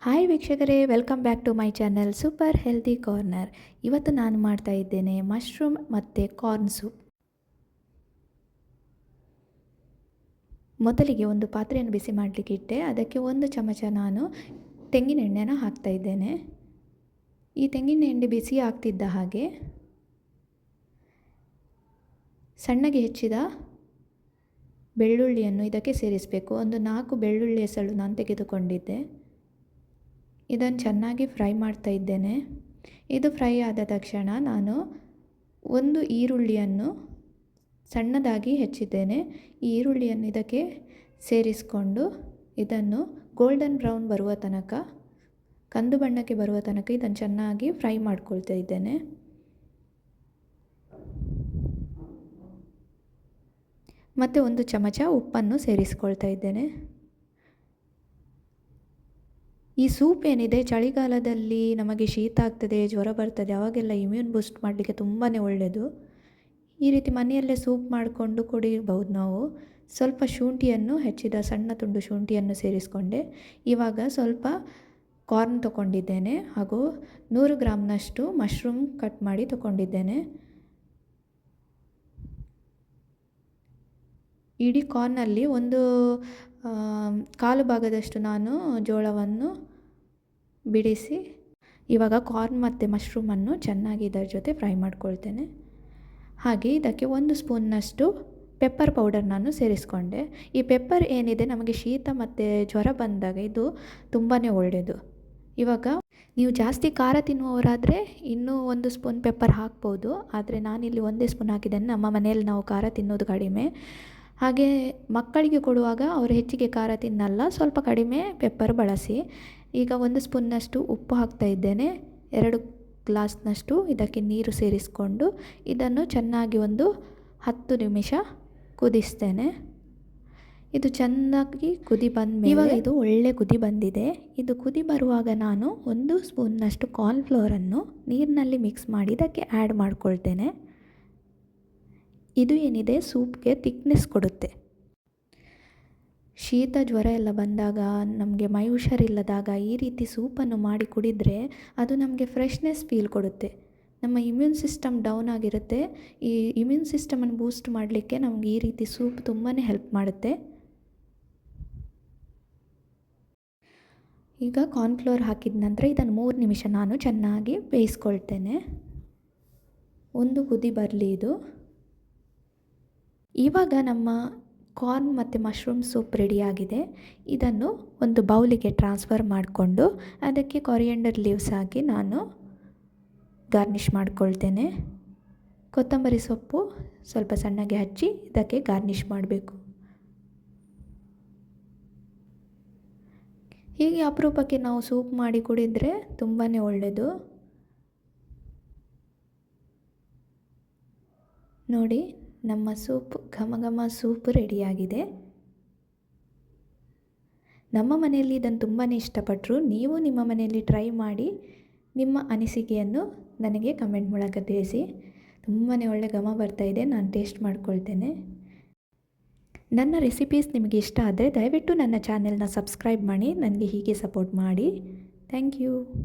Hi ವೀಕ್ಷಕರೇ, welcome back to my channel super healthy corner. ಇವತ್ತು ನಾನು ಮಾಡ್ತಾ ಇದ್ದೇನೆ ಮಶ್ರೂಮ್ ಮತ್ತು ಕಾರ್ನ್ ಸೂಪ್. ಮೊದಲಿಗೆ ಒಂದು ಪಾತ್ರೆಯನ್ನು ಬಿಸಿ ಮಾಡಲಿಕ್ಕೆ ಇಟ್ಟೆ. ಅದಕ್ಕೆ 1 ಚಮಚ ನಾನು ತೆಂಗಿನ ಎಣ್ಣೆನ ಹಾಕ್ತಾ ಇದ್ದೇನೆ. ಈ ತೆಂಗಿನ ಎಣ್ಣೆ ಬಿಸಿ ಆಗ್ತಿದ್ದ ಹಾಗೆ ಸಣ್ಣಗೆ ಹೆಚ್ಚಿದ ಬೆಳ್ಳುಳ್ಳಿಯನ್ನು ಇದಕ್ಕೆ ಸೇರಿಸಬೇಕು. ಒಂದು 4 ಬೆಳ್ಳುಳ್ಳಿ ಎಸಳು ನಾನು ತೆಗೆದುಕೊಂಡಿದ್ದೆ. ಇದನ್ನು ಚೆನ್ನಾಗಿ ಫ್ರೈ ಮಾಡ್ತಾ ಇದ್ದೇನೆ. ಇದು ಫ್ರೈ ಆದ ತಕ್ಷಣ ನಾನು 1 ಈರುಳ್ಳಿಯನ್ನು ಸಣ್ಣದಾಗಿ ಹೆಚ್ಚಿದ್ದೇನೆ. ಈ ಈರುಳ್ಳಿಯನ್ನು ಇದಕ್ಕೆ ಸೇರಿಸಿಕೊಂಡು ಇದನ್ನು ಗೋಲ್ಡನ್ ಬ್ರೌನ್ ಬರುವ ತನಕ, ಕಂದು ಬಣ್ಣಕ್ಕೆ ಬರುವ ತನಕ ಇದನ್ನು ಚೆನ್ನಾಗಿ ಫ್ರೈ ಮಾಡ್ಕೊಳ್ತಾ ಇದ್ದೇನೆ. ಮತ್ತು 1 ಚಮಚ ಉಪ್ಪನ್ನು ಸೇರಿಸ್ಕೊಳ್ತಾ ಇದ್ದೇನೆ. ಈ ಸೂಪ್ ಏನಿದೆ, ಚಳಿಗಾಲದಲ್ಲಿ ನಮಗೆ ಶೀತ ಆಗ್ತದೆ, ಜ್ವರ ಬರ್ತದೆ, ಅವಾಗೆಲ್ಲ ಇಮ್ಯೂನ್ ಬೂಸ್ಟ್ ಮಾಡಲಿಕ್ಕೆ ತುಂಬಾ ಒಳ್ಳೆಯದು. ಈ ರೀತಿ ಮನೆಯಲ್ಲೇ ಸೂಪ್ ಮಾಡಿಕೊಂಡು ಕುಡಿಬಹುದು ನಾವು. ಸ್ವಲ್ಪ ಶುಂಠಿಯನ್ನು, ಹೆಚ್ಚಿದ ಸಣ್ಣ ತುಂಡು ಶುಂಠಿಯನ್ನು ಸೇರಿಸಿಕೊಂಡೆ. ಇವಾಗ ಸ್ವಲ್ಪ ಕಾರ್ನ್ ತೊಗೊಂಡಿದ್ದೇನೆ ಹಾಗೂ 100 ಗ್ರಾಮ್ನಷ್ಟು ಮಶ್ರೂಮ್ ಕಟ್ ಮಾಡಿ ತೊಗೊಂಡಿದ್ದೇನೆ. ಇಡೀ ಕಾರ್ನಲ್ಲಿ 1/4 ಭಾಗದಷ್ಟು ನಾನು ಜೋಳವನ್ನು ಬಿಡಿಸಿ ಇವಾಗ ಕಾರ್ನ್ ಮತ್ತು ಮಶ್ರೂಮನ್ನು ಚೆನ್ನಾಗಿ ಇದರ ಜೊತೆ ಫ್ರೈ ಮಾಡ್ಕೊಳ್ತೇನೆ. ಹಾಗೆ ಇದಕ್ಕೆ 1 ಸ್ಪೂನ್ನಷ್ಟು ಪೆಪ್ಪರ್ ಪೌಡರ್ ನಾನು ಸೇರಿಸ್ಕೊಂಡೆ. ಈ ಪೆಪ್ಪರ್ ಏನಿದೆ, ನಮಗೆ ಶೀತ ಮತ್ತು ಜ್ವರ ಬಂದಾಗ ಇದು ತುಂಬಾ ಒಳ್ಳೆಯದು. ಇವಾಗ ನೀವು ಜಾಸ್ತಿ ಖಾರ ತಿನ್ನುವವರಾದರೆ ಇನ್ನೂ 1 ಸ್ಪೂನ್ ಪೆಪ್ಪರ್ ಹಾಕ್ಬೋದು. ಆದರೆ ನಾನಿಲ್ಲಿ 1 ಸ್ಪೂನ್ ಹಾಕಿದ್ದೇನೆ. ನಮ್ಮ ಮನೆಯಲ್ಲಿ ನಾವು ಖಾರ ತಿನ್ನೋದು ಕಡಿಮೆ. ಹಾಗೆ ಮಕ್ಕಳಿಗೆ ಕೊಡುವಾಗ ಅವರು ಹೆಚ್ಚಿಗೆ ಖಾರ ತಿನ್ನಲ್ಲ, ಸ್ವಲ್ಪ ಕಡಿಮೆ ಪೆಪ್ಪರ್ ಬಳಸಿ. ಈಗ 1 ಸ್ಪೂನ್ನಷ್ಟು ಉಪ್ಪು ಹಾಕ್ತಾ ಇದ್ದೇನೆ. 2 ಗ್ಲಾಸ್ನಷ್ಟು ಇದಕ್ಕೆ ನೀರು ಸೇರಿಸಿಕೊಂಡು ಇದನ್ನು ಚೆನ್ನಾಗಿ 10 ನಿಮಿಷ ಕುದಿಸ್ತೇನೆ. ಇದು ಚೆನ್ನಾಗಿ ಕುದಿ ಬಂದ ಮೇಲೆ, ಇವಾಗ ಇದು ಒಳ್ಳೆ ಕುದಿ ಬಂದಿದೆ. ಇದು ಕುದಿ ಬರುವಾಗ ನಾನು 1 ಸ್ಪೂನ್ನಷ್ಟು ಕಾರ್ನ್ಫ್ಲೋರನ್ನು ನೀರಿನಲ್ಲಿ ಮಿಕ್ಸ್ ಮಾಡಿ ಇದಕ್ಕೆ ಆ್ಯಡ್ ಮಾಡ್ಕೊಳ್ತೇನೆ. ಇದು ಏನಿದೆ ಸೂಪ್ಗೆ ಥಿಕ್ನೆಸ್ ಕೊಡುತ್ತೆ. ಶೀತ ಜ್ವರ ಎಲ್ಲ ಬಂದಾಗ, ನಮಗೆ ಮೈ ಹುಷಾರಿಲ್ಲದಾಗ ಈ ರೀತಿ ಸೂಪನ್ನು ಮಾಡಿ ಕುಡಿದರೆ ಅದು ನಮಗೆ ಫ್ರೆಶ್ನೆಸ್ ಫೀಲ್ ಕೊಡುತ್ತೆ. ನಮ್ಮ ಇಮ್ಯೂನ್ ಸಿಸ್ಟಮ್ ಡೌನ್ ಆಗಿರುತ್ತೆ. ಈ ಇಮ್ಯೂನ್ ಸಿಸ್ಟಮನ್ನು ಬೂಸ್ಟ್ ಮಾಡಲಿಕ್ಕೆ ನಮಗೆ ಈ ರೀತಿ ಸೂಪ್ ತುಂಬಾ ಹೆಲ್ಪ್ ಮಾಡುತ್ತೆ. ಈಗ ಕಾರ್ನ್ಫ್ಲೋರ್ ಹಾಕಿದ ನಂತರ ಇದನ್ನು 3 ನಿಮಿಷ ನಾನು ಚೆನ್ನಾಗಿ ಬೇಯಿಸ್ಕೊಳ್ತೇನೆ. 1 ಕುದಿ ಬರಲಿ ಇದು. ಇವಾಗ ನಮ್ಮ ಕಾರ್ನ್ ಮತ್ತು ಮಶ್ರೂಮ್ ಸೂಪ್ ರೆಡಿಯಾಗಿದೆ. ಇದನ್ನು ಒಂದು ಬೌಲಿಗೆ ಟ್ರಾನ್ಸ್ಫರ್ ಮಾಡಿಕೊಂಡು ಅದಕ್ಕೆ ಕೊರಿಯಂಡರ್ ಲೀವ್ಸ್ ಹಾಕಿ ನಾನು ಗಾರ್ನಿಷ್ ಮಾಡ್ಕೊಳ್ತೇನೆ. ಕೊತ್ತಂಬರಿ ಸೊಪ್ಪು ಸ್ವಲ್ಪ ಸಣ್ಣಗೆ ಹಚ್ಚಿ ಇದಕ್ಕೆ ಗಾರ್ನಿಷ್ ಮಾಡಬೇಕು. ಹೀಗೆ ಅಪರೂಪಕ್ಕೆ ನಾವು ಸೂಪ್ ಮಾಡಿ ಕುಡಿದರೆ ತುಂಬಾ ಒಳ್ಳೆಯದು. ನೋಡಿ, ನಮ್ಮ ಸೂಪ್ ಘಮ ಸೂಪ್ ರೆಡಿಯಾಗಿದೆ. ನಮ್ಮ ಮನೆಯಲ್ಲಿ ಇದನ್ನು ತುಂಬಾ ಇಷ್ಟಪಟ್ಟರು. ನೀವು ನಿಮ್ಮ ಮನೆಯಲ್ಲಿ ಟ್ರೈ ಮಾಡಿ ನಿಮ್ಮ ಅನಿಸಿಕೆಯನ್ನು ನನಗೆ ಕಮೆಂಟ್ ಮೂಲಕ ತಿಳಿಸಿ. ತುಂಬಾ ಒಳ್ಳೆ ಘಮ ಬರ್ತಾಯಿದೆ. ನಾನು ಟೇಸ್ಟ್ ಮಾಡ್ಕೊಳ್ತೇನೆ. ನನ್ನ ರೆಸಿಪೀಸ್ ನಿಮಗೆ ಇಷ್ಟ ಆದರೆ ದಯವಿಟ್ಟು ನನ್ನ ಚಾನೆಲ್ನ ಸಬ್ಸ್ಕ್ರೈಬ್ ಮಾಡಿ, ನನಗೆ ಹೀಗೆ ಸಪೋರ್ಟ್ ಮಾಡಿ. Thank you.